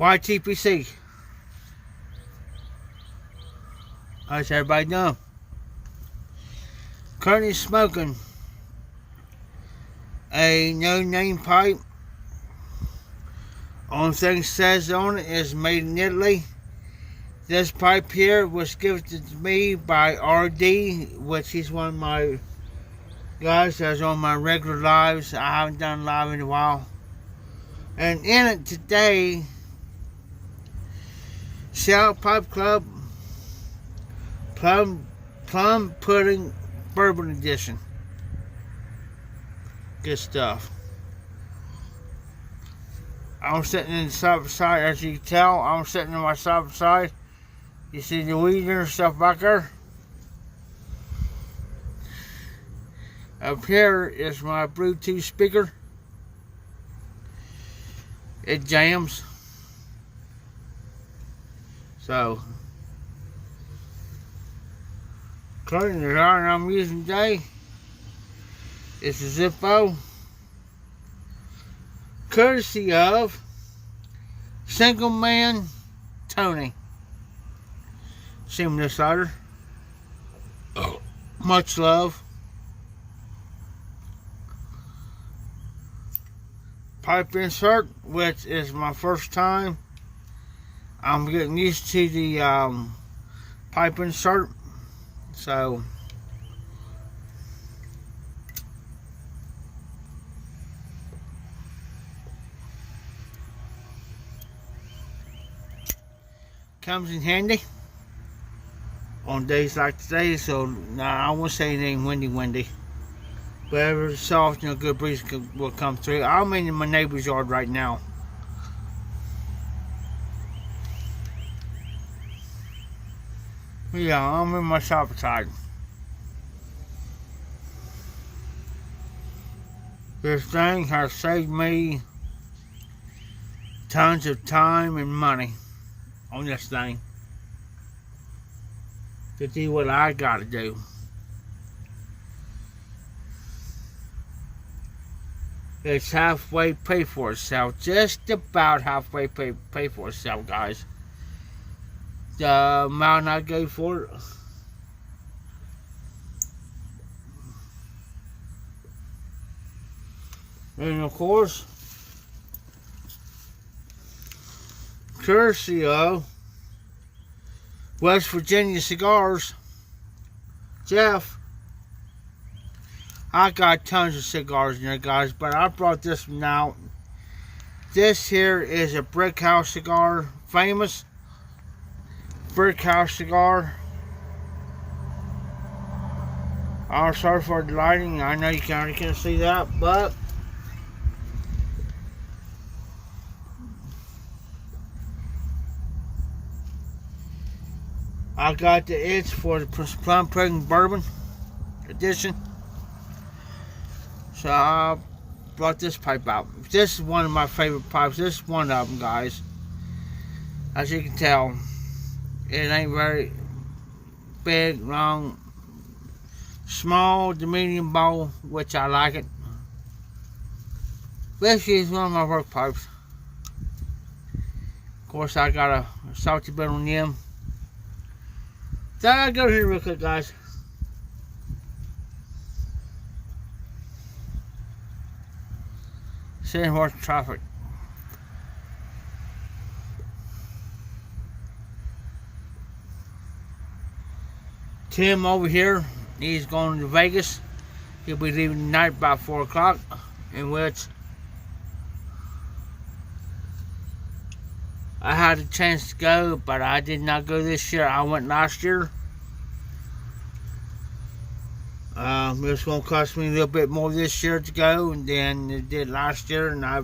YTPC. How's everybody doing? Currently smoking a no name pipe. Only thing it says on it is made in Italy. This pipe here was gifted to me by RD, which is one of my guys that's on my regular lives. I haven't done live in a while. And in it today, Seattle Pipe Club Plum Pudding Bourbon Edition. Good stuff. I'm sitting in the side by side, as you can tell. I'm sitting in my side by side. You see the weed and stuff back there. Up here is my Bluetooth speaker. It jams. So, currently the iron I'm using today is a Zippo, courtesy of Single Man Tony. See him this lighter. Oh, much love. Pipe insert, which is my first time. I'm getting used to the pipe insert, so comes in handy on days like today. So I won't say anything windy. But every so often a good breeze will come through. I'm in my neighbor's yard right now. Yeah, I'm in my shop side. This thing has saved me tons of time and money on this thing to do what I gotta do. It's halfway paid for itself. Just about halfway pay for itself, guys. The amount I gave for it. And of course, courtesy of West Virginia Cigars, Jeff. I got tons of cigars in there, guys, but I brought this one out. This here is a Brick House cigar, famous Brick House cigar. I'm sorry for the lighting. I know you can't see that, but I got the itch for the Plum Pudding Bourbon Edition. So I brought this pipe out. This is one of my favorite pipes. This is one of them, guys. As you can tell, it ain't very big, long, small to medium bowl, which I like it. This is one of my work pipes. Of course, I got a salty bit on them. So I go here real quick, guys. Sitting horse traffic. Tim over here, he's going to Vegas. He'll be leaving tonight by 4 o'clock, in which I had a chance to go, but I did not go this year. I went last year. It's going to cost me a little bit more this year to go than it did last year, and I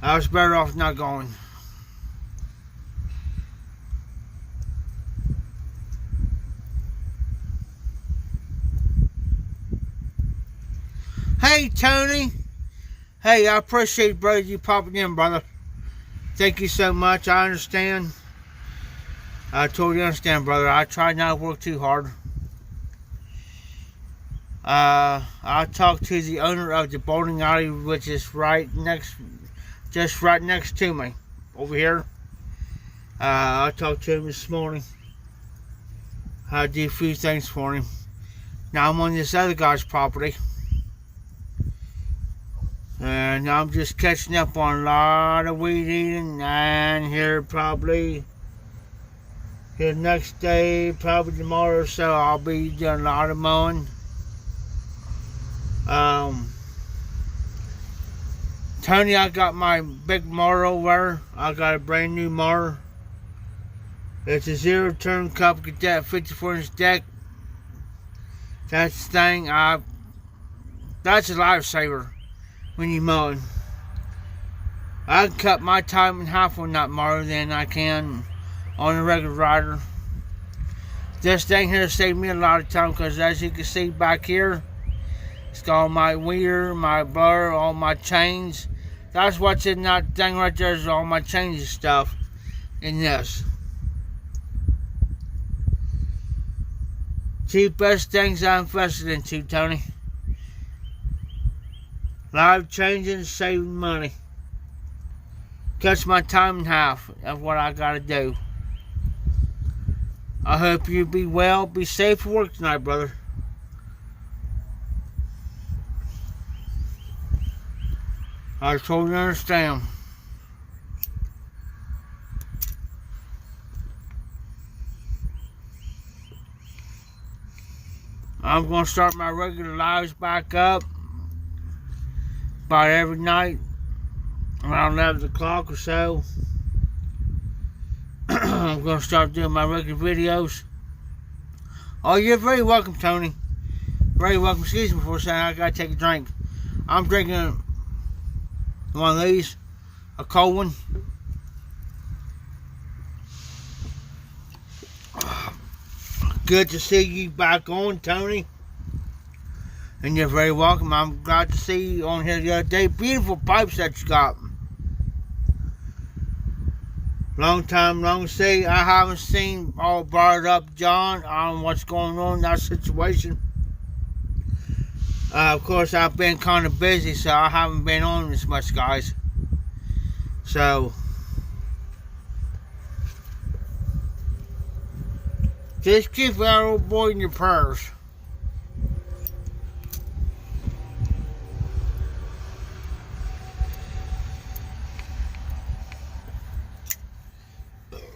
was better off not going. Hey, Tony. Hey, I appreciate, brother, you popping in, brother. Thank you so much. I understand. I totally understand, brother. I try not to work too hard. I talked to the owner of the bowling alley, which is right next just right next to me over here. I talked to him this morning. I did a few things for him. Now I'm on this other guy's property, and I'm just catching up on a lot of weed eating. And here probably the next day, probably tomorrow or so, I'll be doing a lot of mowing. Tony, I got my big mower over. I got a brand new mower. It's a 0-turn Cub Cadet 54-inch deck. That's the thing. That's a lifesaver when you're mowing. I can cut my time in half on that mower than I can on a regular rider. This thing here saved me a lot of time, because as you can see back here, it's got all my weeder, my blower, all my chains. That's what's in that thing right there, is all my chains and stuff in this. Cheapest things I invested into, Tony. Life changing, saving money. Cuts my time in half. That's what I gotta do. I hope you be well, be safe for work tonight, brother. I totally understand. I'm going to start my regular lives back up about every night around 11 o'clock or so. I'm going to start doing my regular videos. Oh, you're very welcome, Tony. Very welcome. Excuse me for a second, I got to take a drink. I'm drinking one of these, a cold one. Good to see you back on, Tony. And you're very welcome. I'm glad to see you on here the other day. Beautiful pipes that you got. Long time, long see. I haven't seen all brought up John on what's going on in that situation. Of course, I've been kind of busy, so I haven't been on as much, guys. So, just keep our old boy in your prayers.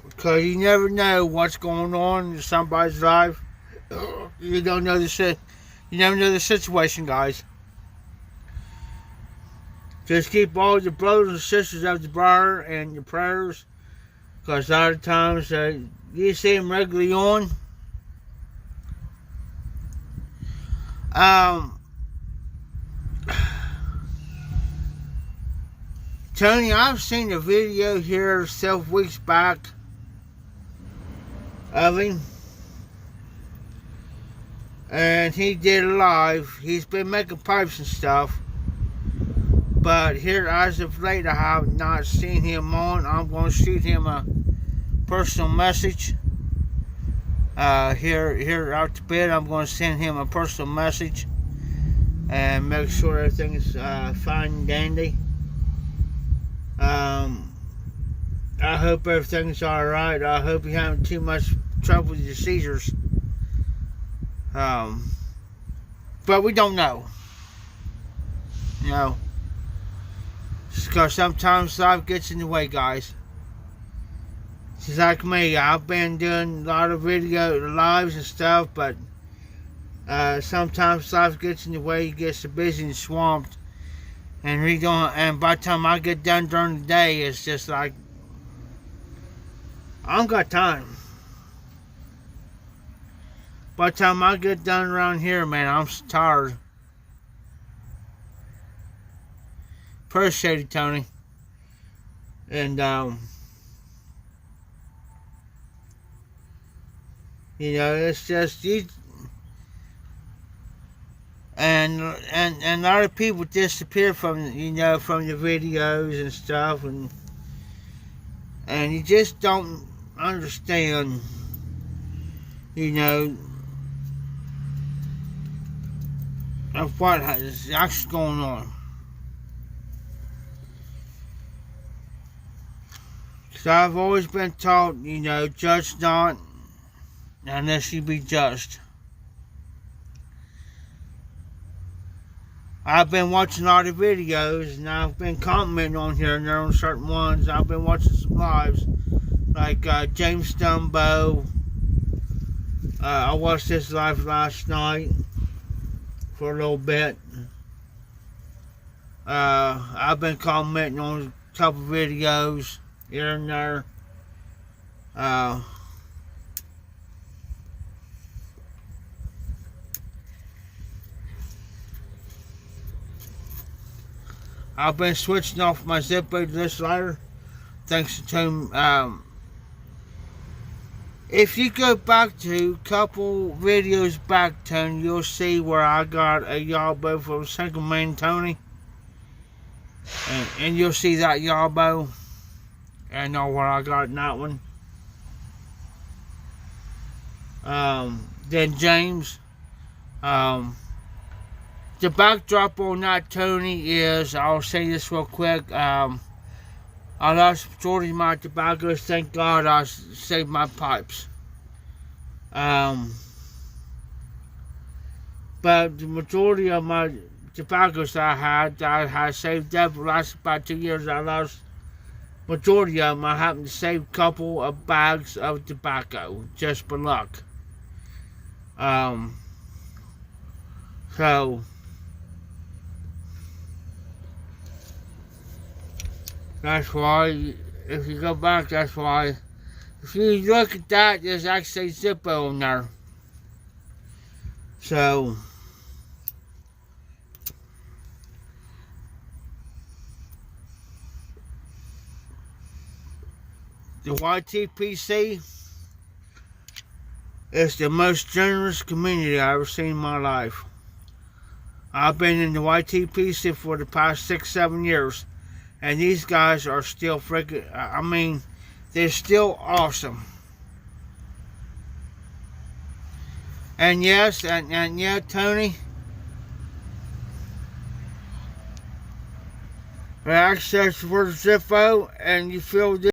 Because you never know what's going on in somebody's life. You don't know the shit. You never know the situation, guys. Just keep all your brothers and sisters of the bar and your prayers. Because a lot of times you see them regularly on. Tony, I've seen a video here several weeks back of him. And he did it live. He's been making pipes and stuff. But here, as of late, I have not seen him on. I'm going to shoot him a personal message. Here out to bed, I'm going to send him a personal message. And make sure everything is fine and dandy. I hope everything's alright. I hope you're having too much trouble with your seizures. But we don't know. You know. Because sometimes life gets in the way, guys. It's like me. I've been doing a lot of video lives and stuff, but sometimes life gets in the way. You get so busy and swamped. And by the time I get done during the day, it's just like, I don't got time. By the time I get done around here, man, I'm tired. Appreciate it, Tony. And, you know, it's just, and a lot of people disappear from, you know, from the videos and stuff, and you just don't understand, you know, of what is actually going on. So I've always been taught, judge not unless you be judged. I've been watching all the videos and I've been commenting on here and there on certain ones. I've been watching some lives like James Dumbo. I watched this live last night for a little bit. I've been commenting on a couple videos here and there. I've been switching off my Zippo to this lighter, thanks to if you go back to a couple videos back, Tony, you'll see where I got a Yabo from Single Man Tony, and you'll see that Yabo. I know where I got that one. Then James. The backdrop on that, Tony, is, I'll say this real quick, I lost the majority of my tobaccos. Thank God I saved my pipes. But the majority of my tobaccos I had saved up for the last about 2 years. I lost majority of them. I happened to save a couple of bags of tobacco, just for luck. So that's why, if you go back, that's why. If you look at that, there's actually Zippo in there. So, the YTPC is the most generous community I've ever seen in my life. I've been in the YTPC for the past 6-7 years. And these guys are still freaking, they're still awesome. And yes, and yeah, Tony, access for Zippo, and you feel this.